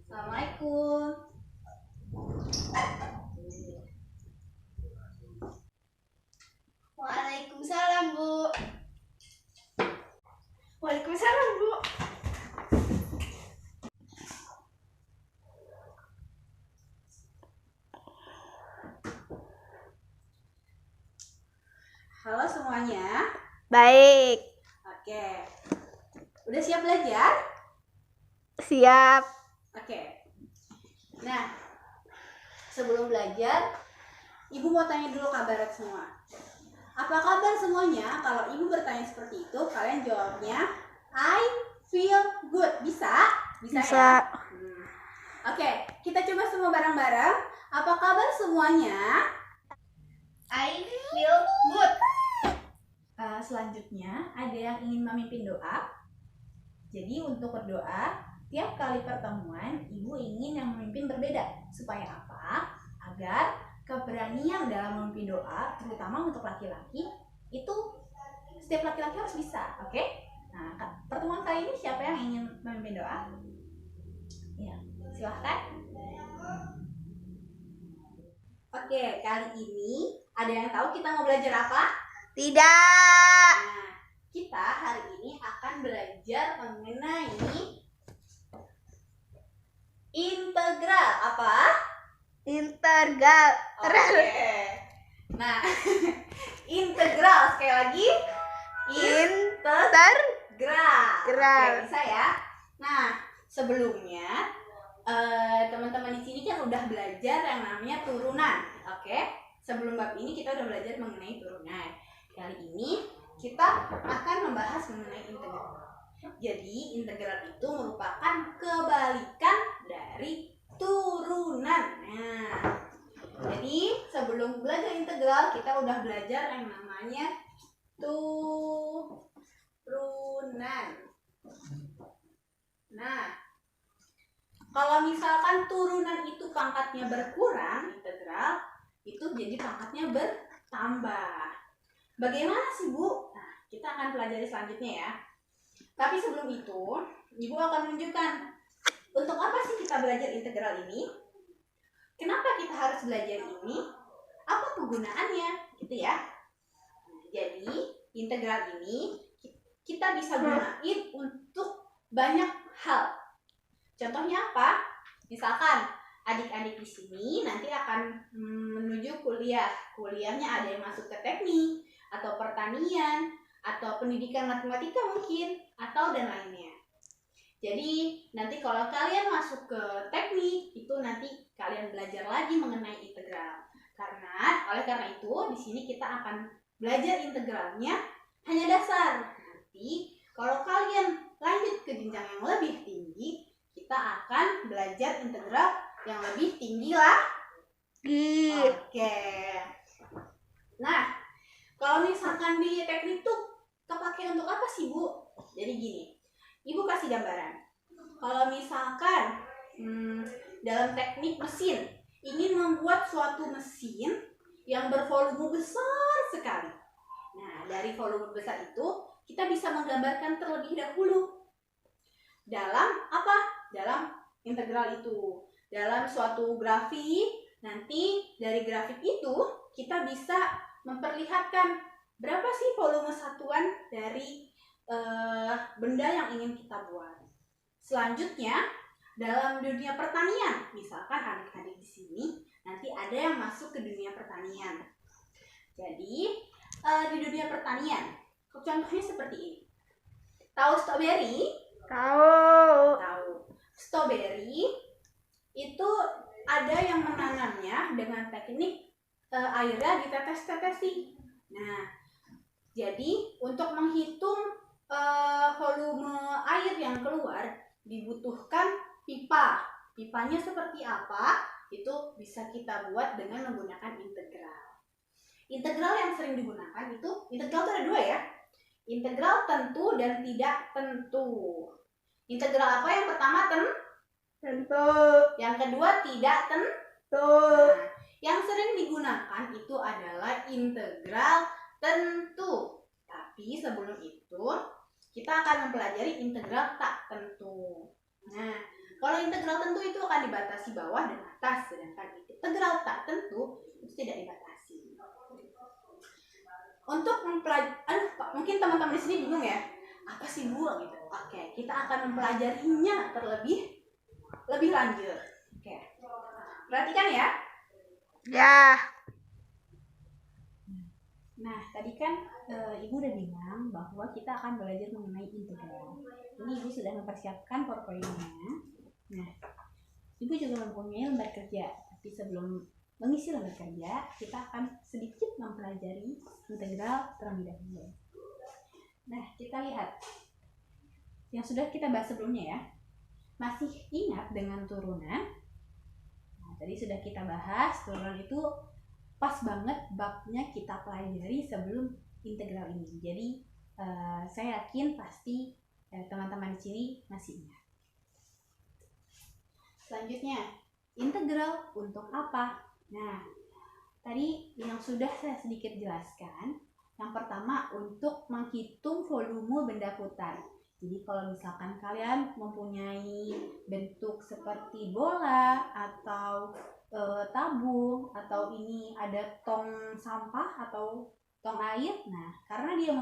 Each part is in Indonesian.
Assalamualaikum. Waalaikumsalam, Bu. Waalaikumsalam, Bu. Halo semuanya. Baik, Oke. Udah siap belajar? siap. Oke. Nah, sebelum belajar, Ibu mau tanya dulu kabar semua. Apa kabar semuanya? Kalau Ibu bertanya seperti itu, kalian jawabnya I feel good. Bisa? Bisa. Ya? Oke, kita coba semua bareng-bareng. Apa kabar semuanya? I feel good. Selanjutnya, ada yang ingin memimpin doa. Jadi untuk berdoa, tiap kali pertemuan, Ibu ingin yang memimpin berbeda. Supaya apa? Agar keberanian dalam memimpin doa, terutama untuk laki-laki, itu setiap laki-laki harus bisa. Oke? Nah, pertemuan kali ini siapa yang ingin memimpin doa? Ya, silahkan. Oke, kali ini ada yang tahu kita mau belajar apa? Tidak. Nah, kita hari ini akan belajar mengenai integral. Apa? Integral. Oke. Nah, integral sekali lagi. Integral. Oke, bisa ya. Nah, sebelumnya teman-teman di sini kan udah belajar yang namanya turunan. Oke. Sebelum bab ini kita udah belajar mengenai turunan. Kali ini kita akan membahas mengenai integral. Jadi integral itu merupakan kebalikan dari turunan. Nah, jadi sebelum belajar integral kita udah belajar yang namanya turunan. Nah, kalau misalkan turunan itu pangkatnya berkurang, integral itu jadi pangkatnya bertambah. Bagaimana sih, Bu? Nah, kita akan pelajari selanjutnya ya. Tapi sebelum itu, Ibu akan menunjukkan untuk apa sih kita belajar integral ini? Kenapa kita harus belajar ini? Apa kegunaannya? Gitu ya. Jadi, integral ini kita bisa gunain untuk banyak hal. Contohnya apa? Misalkan adik-adik di sini nanti akan menuju kuliah. Kuliahnya ada yang masuk ke teknik atau pertanian atau pendidikan matematika mungkin atau dan lainnya. Jadi nanti kalau kalian masuk ke teknik itu nanti kalian belajar lagi mengenai integral. Oleh karena itu di sini kita akan belajar integralnya hanya dasar. Nanti kalau kalian lanjut ke jenjang yang lebih tinggi, kita akan belajar integral yang lebih tinggi lah. Oke. Nah, kalau misalkan di teknik tuh kepake untuk apa sih, Bu? Jadi gini, Ibu kasih gambaran. Kalau misalkan dalam teknik mesin ingin membuat suatu mesin yang bervolume besar sekali. Nah, dari volume besar itu kita bisa menggambarkan terlebih dahulu dalam apa? Dalam integral itu. Dalam suatu grafik, nanti dari grafik itu kita bisa memperlihatkan berapa sih volume satuan dari benda yang ingin kita buat. Selanjutnya, dalam dunia pertanian, misalkan adik-adik di sini nanti ada yang masuk ke dunia pertanian. Jadi, di dunia pertanian, contohnya seperti ini. Tahu stroberi? Tahu. Stroberi itu ada yang menanamnya dengan teknik airnya ditetes-tetesi. Nah, jadi untuk menghitung volume air yang keluar dibutuhkan pipa. Pipanya seperti apa? Itu bisa kita buat dengan menggunakan integral. Integral yang sering digunakan itu, integral itu ada dua ya. Integral tentu dan tidak tentu. Integral apa? Yang pertama tentu. Yang kedua tidak tentu. Nah, yang sering digunakan itu adalah integral tentu. Tapi sebelum itu kita akan mempelajari integral tak tentu. Nah, kalau integral tentu itu akan dibatasi bawah dan atas, sedangkan integral tak tentu itu tidak dibatasi. Untuk mempelajari, mungkin teman-teman di sini bingung ya, apa sih Bu gitu. Oke, kita akan mempelajarinya lebih lanjut. Oke. Perhatikan ya. Ya. Nah, tadi kan Ibu udah bilang bahwa kita akan belajar mengenai integral. Ini Ibu sudah mempersiapkan PowerPoint-nya. Nah, Ibu juga mempunyai lembar kerja. Tapi sebelum mengisi lembar kerja, kita akan sedikit mempelajari integral terlebih dahulu. Nah, kita lihat yang sudah kita bahas sebelumnya ya. Masih ingat dengan turunan? Nah, tadi sudah kita bahas, turunan itu pas banget babnya kita pelajari sebelum integral ini. Jadi saya yakin pasti teman-teman di sini masih ingat. Selanjutnya, integral untuk apa? Nah, tadi yang sudah saya sedikit jelaskan, yang pertama untuk menghitung volume benda putar. Jadi kalau misalkan kalian mempunyai bentuk seperti bola atau tabung, atau ini ada tong sampah atau tong air, nah karena dia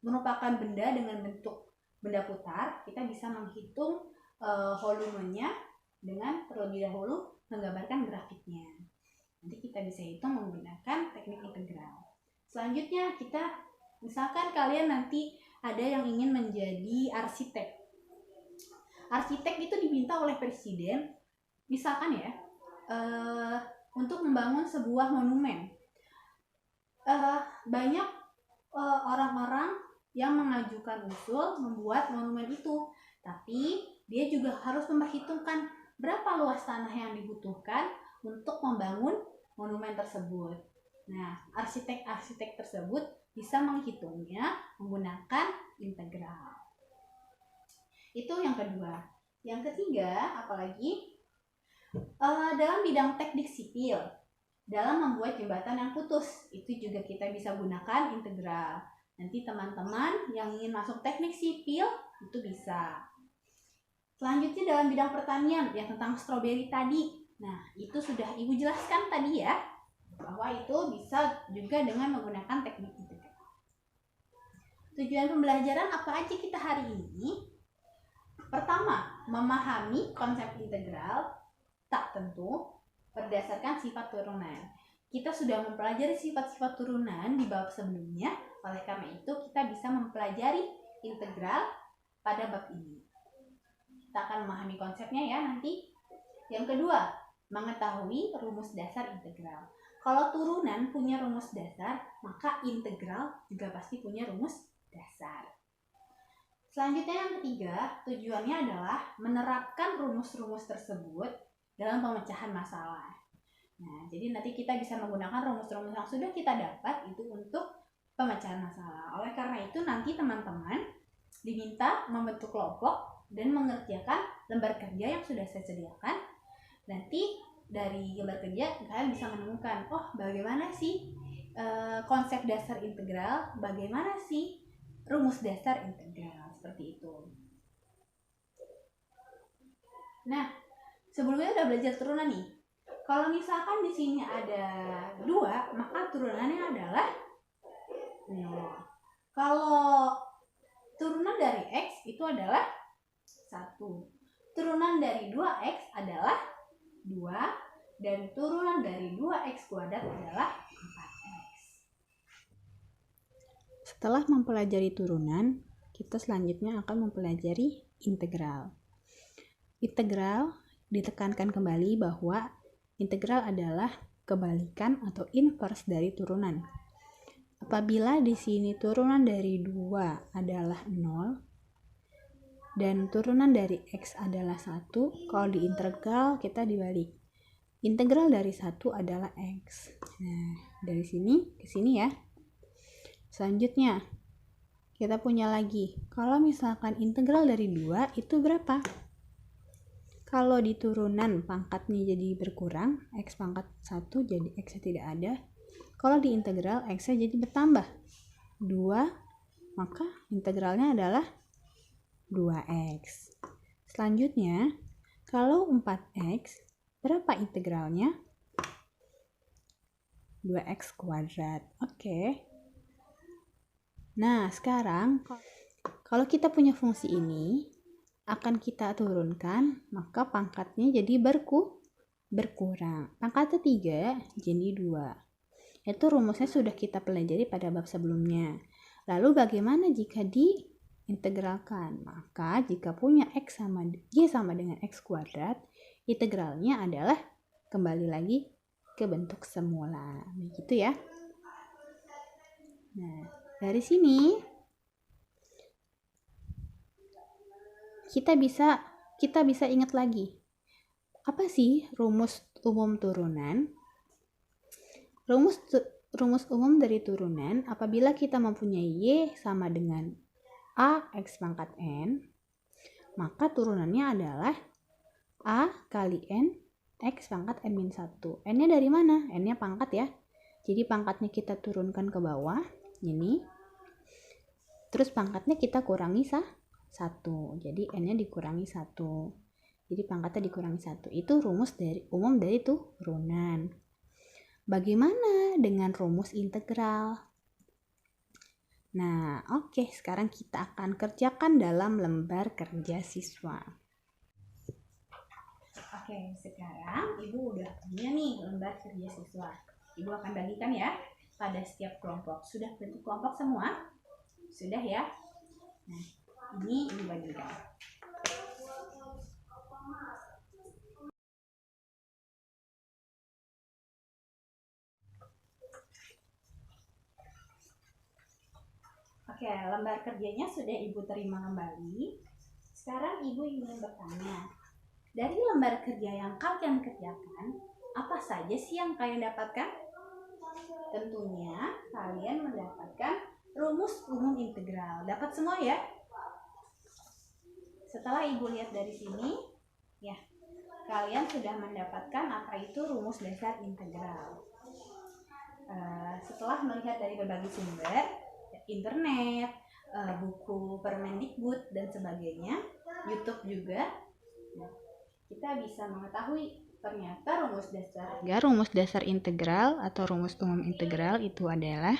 merupakan benda dengan bentuk benda putar, kita bisa menghitung volumenya dengan terlebih dahulu menggambarkan grafiknya. Nanti kita bisa hitung menggunakan teknik integral. Selanjutnya kita, misalkan kalian nanti ada yang ingin menjadi arsitek. Arsitek itu diminta oleh presiden, misalkan ya, untuk membangun sebuah monumen. Banyak orang-orang yang mengajukan usul membuat monumen itu, tapi dia juga harus memperhitungkan berapa luas tanah yang dibutuhkan untuk membangun monumen tersebut. Nah, arsitek-arsitek tersebut bisa menghitungnya menggunakan integral. Itu yang kedua. Yang ketiga, apalagi dalam bidang teknik sipil, dalam membuat jembatan yang putus, itu juga kita bisa gunakan integral. Nanti teman-teman yang ingin masuk teknik sipil itu bisa. Selanjutnya dalam bidang pertanian, yang tentang stroberi tadi. Nah, itu sudah Ibu jelaskan tadi ya, bahwa itu bisa juga dengan menggunakan teknik integral. Tujuan pembelajaran apa aja kita hari ini? Pertama, memahami konsep integral tak tentu berdasarkan sifat turunan. Kita sudah mempelajari sifat-sifat turunan di bab sebelumnya, oleh karena itu kita bisa mempelajari integral pada bab ini. Kita akan memahami konsepnya ya nanti. Yang kedua, mengetahui rumus dasar integral. Kalau turunan punya rumus dasar, maka integral juga pasti punya rumus dasar. Selanjutnya yang ketiga, tujuannya adalah menerapkan rumus-rumus tersebut dalam pemecahan masalah. Nah, jadi nanti kita bisa menggunakan rumus-rumus yang sudah kita dapat itu untuk pemecahan masalah. Oleh karena itu nanti teman-teman diminta membentuk kelompok dan mengerjakan lembar kerja yang sudah saya sediakan. Nanti dari lembar kerja kalian bisa menemukan, oh bagaimana sih konsep dasar integral, bagaimana sih rumus dasar integral, seperti itu. Nah, sebelumnya udah belajar turunan nih. Kalau misalkan di sini ada 2, maka turunannya adalah 0. Kalau turunan dari X itu adalah 1. Turunan dari 2X adalah 2. Dan turunan dari 2X kuadrat adalah 4X. Setelah mempelajari turunan, kita selanjutnya akan mempelajari integral. Integral ditekankan kembali bahwa integral adalah kebalikan atau inverse dari turunan. Apabila di sini turunan dari 2 adalah 0 dan turunan dari X adalah 1, kalau di integral kita dibalik. Integral dari 1 adalah X. Nah, dari sini ke sini ya. Selanjutnya, kita punya lagi. Kalau misalkan integral dari 2 itu berapa? Kalau di turunan pangkatnya jadi berkurang, X pangkat 1 jadi X tidak ada. Kalau di integral X jadi bertambah 2, maka integralnya adalah 2X. Selanjutnya, kalau 4x, berapa integralnya? 2x kuadrat. Oke. Nah, sekarang kalau kita punya fungsi ini, akan kita turunkan, maka pangkatnya jadi berkurang. Pangkatnya 3 jadi 2. Itu rumusnya sudah kita pelajari pada bab sebelumnya. Lalu bagaimana jika diintegralkan? Maka jika punya x sama y sama dengan x kuadrat, integralnya adalah kembali lagi ke bentuk semula. Begitu ya. Nah, dari sini kita bisa ingat lagi. Apa sih rumus umum turunan? Rumus umum dari turunan, apabila kita mempunyai y sama dengan a x pangkat n, maka turunannya adalah a kali n x pangkat n-1. N-nya dari mana? N-nya pangkat ya. Jadi pangkatnya kita turunkan ke bawah, ini. Terus pangkatnya kita kurangi 1. Jadi n-nya dikurangi 1. Jadi pangkatnya dikurangi 1. Itu rumus umum dari turunan. Bagaimana dengan rumus integral? Nah, oke, sekarang kita akan kerjakan dalam lembar kerja siswa. Oke, sekarang Ibu udah punya nih lembar kerja siswa. Ibu akan bagikan ya pada setiap kelompok. Sudah bentuk kelompok semua? Sudah ya? Nah, ini Ibu bagikan. Oke, lembar kerjanya sudah Ibu terima kembali. Sekarang Ibu ingin bertanya, dari lembar kerja yang kalian kerjakan, apa saja sih yang kalian dapatkan? Tentunya kalian mendapatkan rumus umum integral. Dapat semua ya? Setelah Ibu lihat dari sini, ya, kalian sudah mendapatkan apa itu rumus dasar integral. Setelah melihat dari berbagai sumber, internet, buku Permendikbud dan sebagainya, YouTube juga, kita bisa mengetahui ternyata rumus dasar integral atau rumus umum integral itu adalah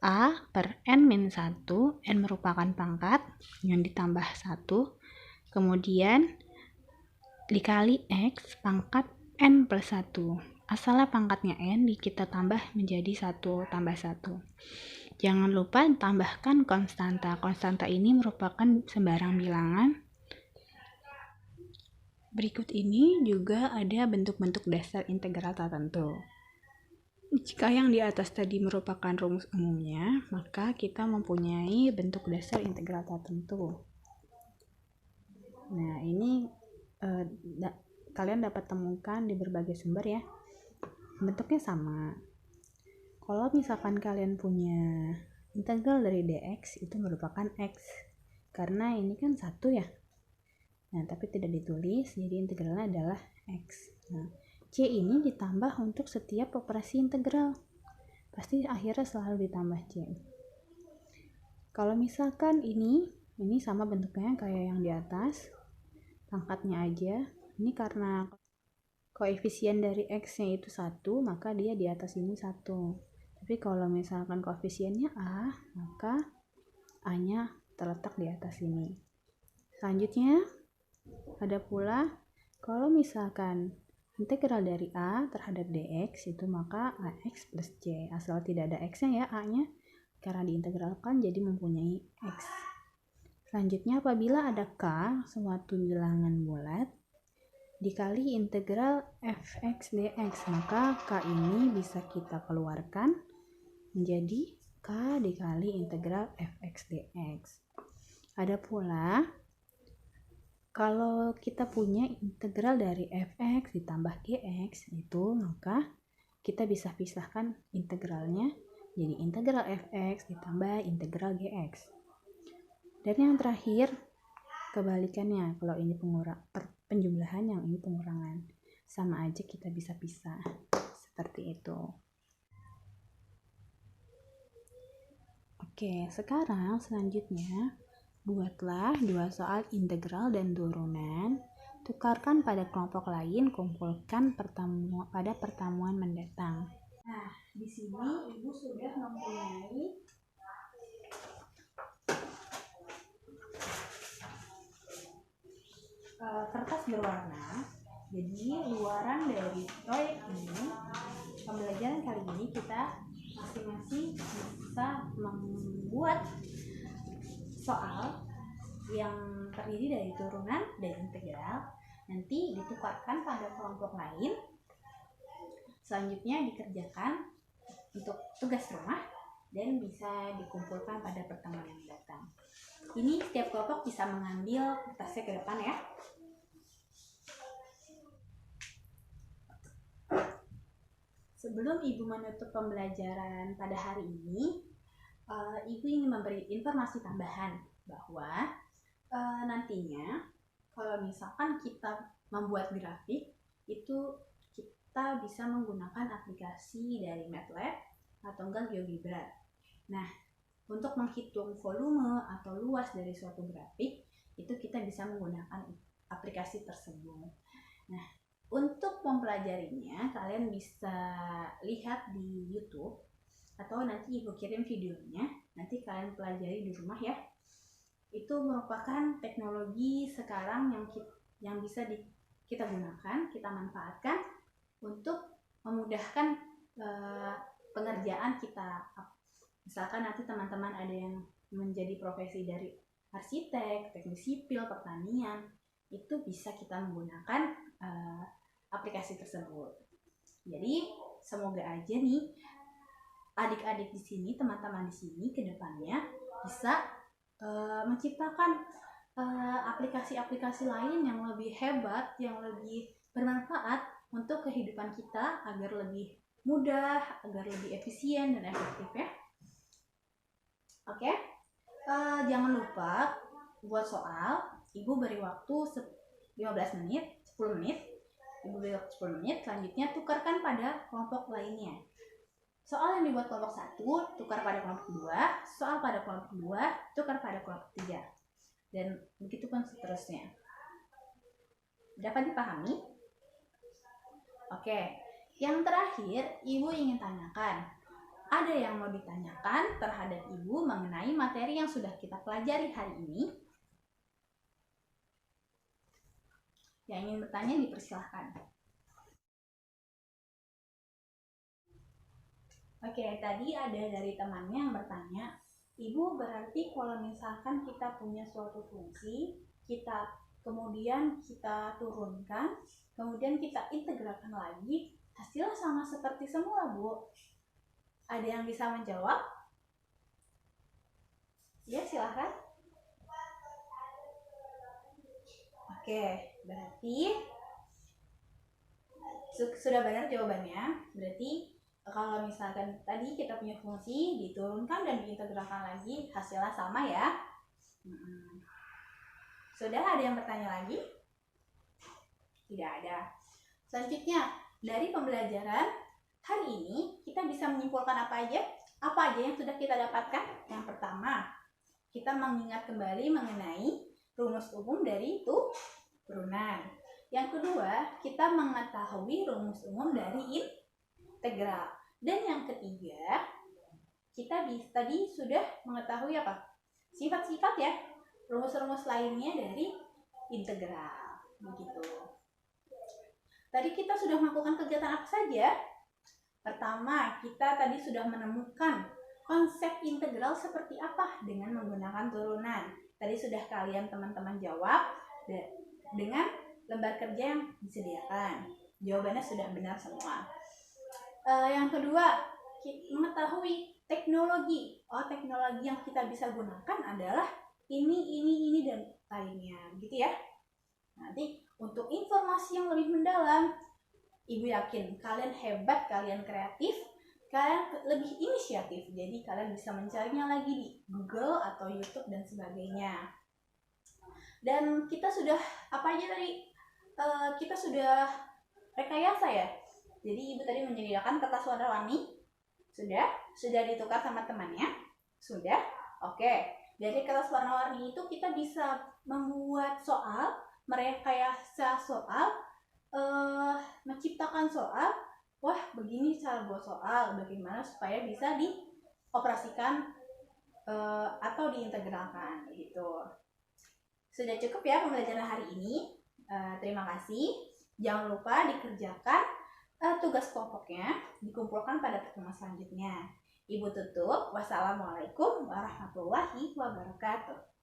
a per n-1, n merupakan pangkat yang ditambah 1, kemudian dikali x pangkat n plus 1. Asalnya pangkatnya n, kita tambah menjadi 1 tambah 1. Jangan lupa tambahkan konstanta. Konstanta ini merupakan sembarang bilangan. Berikut ini juga ada bentuk-bentuk dasar integral tertentu. Jika yang di atas tadi merupakan rumus umumnya, maka kita mempunyai bentuk dasar integral tertentu. Nah, ini kalian dapat temukan di berbagai sumber ya. Bentuknya sama. Kalau misalkan kalian punya integral dari dx, itu merupakan x. Karena ini kan 1 ya. Nah, tapi tidak ditulis, jadi integralnya adalah x. Nah, c ini ditambah untuk setiap operasi integral. Pasti akhirnya selalu ditambah c. Kalau misalkan ini sama bentuknya kayak yang di atas, pangkatnya aja. Ini karena koefisien dari x-nya itu 1, maka dia di atas ini 1. Tapi kalau misalkan koefisiennya a, maka a-nya terletak di atas ini. Selanjutnya, ada pula kalau misalkan integral dari a terhadap dx itu maka ax plus c. Asal tidak ada x-nya ya, a-nya, karena diintegralkan jadi mempunyai x. Selanjutnya, apabila ada k, suatu bilangan bulat, dikali integral fx dx, maka k ini bisa kita keluarkan menjadi k dikali integral fx dx. Ada pula kalau kita punya integral dari fx ditambah gx itu, maka kita bisa pisahkan integralnya jadi integral fx ditambah integral gx. Dan yang terakhir kebalikannya, kalau ini penjumlahan, yang ini pengurangan, sama aja kita bisa pisah seperti itu. Oke, sekarang selanjutnya Buatlah 2 soal integral dan turunan. Tukarkan pada kelompok lain, kumpulkan pada pertemuan mendatang. Nah, di sini Ibu sudah mempunyai kertas berwarna. Jadi luaran dari proyek ini, pembelajaran kali ini kita masing-masing bisa membuat soal yang terdiri dari turunan dan integral, nanti ditukarkan pada kelompok lain, selanjutnya dikerjakan untuk tugas rumah dan bisa dikumpulkan pada pertemuan yang datang. Ini setiap kelompok bisa mengambil kertasnya ke depan ya. Sebelum Ibu menutup pembelajaran pada hari ini, Ibu ingin memberi informasi tambahan bahwa nantinya kalau misalkan kita membuat grafik itu kita bisa menggunakan aplikasi dari MATLAB atau enggak GeoGebra. Nah, untuk menghitung volume atau luas dari suatu grafik itu kita bisa menggunakan aplikasi tersebut. Nah, untuk mempelajarinya kalian bisa lihat di YouTube atau nanti Ibu kirim videonya, nanti kalian pelajari di rumah ya. Itu merupakan teknologi sekarang yang bisa kita gunakan, kita manfaatkan untuk memudahkan pengerjaan kita. Misalkan nanti teman-teman ada yang menjadi profesi dari arsitek, teknik sipil, pertanian, itu bisa kita menggunakan aplikasi tersebut. Jadi semoga aja nih adik-adik di sini, teman-teman di sini ke depannya bisa menciptakan aplikasi-aplikasi lain yang lebih hebat, yang lebih bermanfaat untuk kehidupan kita agar lebih mudah, agar lebih efisien dan efektif ya. Oke, jangan lupa buat soal. Ibu beri waktu 15 menit, 10 menit. Ibu beri waktu 10 menit, selanjutnya tukarkan pada kelompok lainnya. Soal yang dibuat kelompok 1, tukar pada kelompok 2, soal pada kelompok 2, tukar pada kelompok 3. Dan begitu pun seterusnya. Dapat dipahami? Oke, yang terakhir Ibu ingin tanyakan. Ada yang mau ditanyakan terhadap Ibu mengenai materi yang sudah kita pelajari hari ini? Yang ingin bertanya dipersilahkan. Oke, tadi ada dari temannya yang bertanya, Ibu berarti kalau misalkan kita punya suatu fungsi, kemudian kita turunkan, kemudian kita integralkan lagi, hasilnya sama seperti semula, Bu. Ada yang bisa menjawab? Ya, silahkan. Oke, berarti sudah benar jawabannya. Berarti kalau misalkan tadi kita punya fungsi, diturunkan dan diintegralkan lagi, hasilnya sama ya. Sudah ada yang bertanya lagi? Tidak ada. Selanjutnya, dari pembelajaran hari ini, kita bisa menyimpulkan apa aja? Apa aja yang sudah kita dapatkan? Yang pertama, kita mengingat kembali mengenai rumus umum dari turunan. Yang kedua, kita mengetahui rumus umum dari integral. Dan yang ketiga, kita tadi sudah mengetahui apa? Sifat-sifat ya, rumus-rumus lainnya dari integral. Begitu. Tadi kita sudah melakukan kegiatan apa saja? Pertama, kita tadi sudah menemukan konsep integral seperti apa dengan menggunakan turunan. Tadi sudah kalian teman-teman jawab dengan lembar kerja yang disediakan. Jawabannya sudah benar semua. Yang kedua, mengetahui teknologi. Teknologi yang kita bisa gunakan adalah ini dan lainnya, gitu ya. Nanti untuk informasi yang lebih mendalam, Ibu yakin kalian hebat, kalian kreatif, kalian lebih inisiatif. Jadi kalian bisa mencarinya lagi di Google atau YouTube dan sebagainya. Dan kita sudah apa aja tadi? Kita sudah rekayasa ya. Jadi Ibu tadi menyediakan kertas warna-warni. Sudah ditukar sama temannya? Sudah? Oke. Dari kertas warna-warni itu kita bisa membuat soal, merekayasa soal, menciptakan soal. Wah, begini cara buat soal, bagaimana supaya bisa dioperasikan atau diintegralkan gitu. Sudah cukup ya pembelajaran hari ini. Terima kasih. Jangan lupa dikerjakan tugas kelompoknya, dikumpulkan pada pertemuan selanjutnya. Ibu tutup. Wassalamualaikum warahmatullahi wabarakatuh.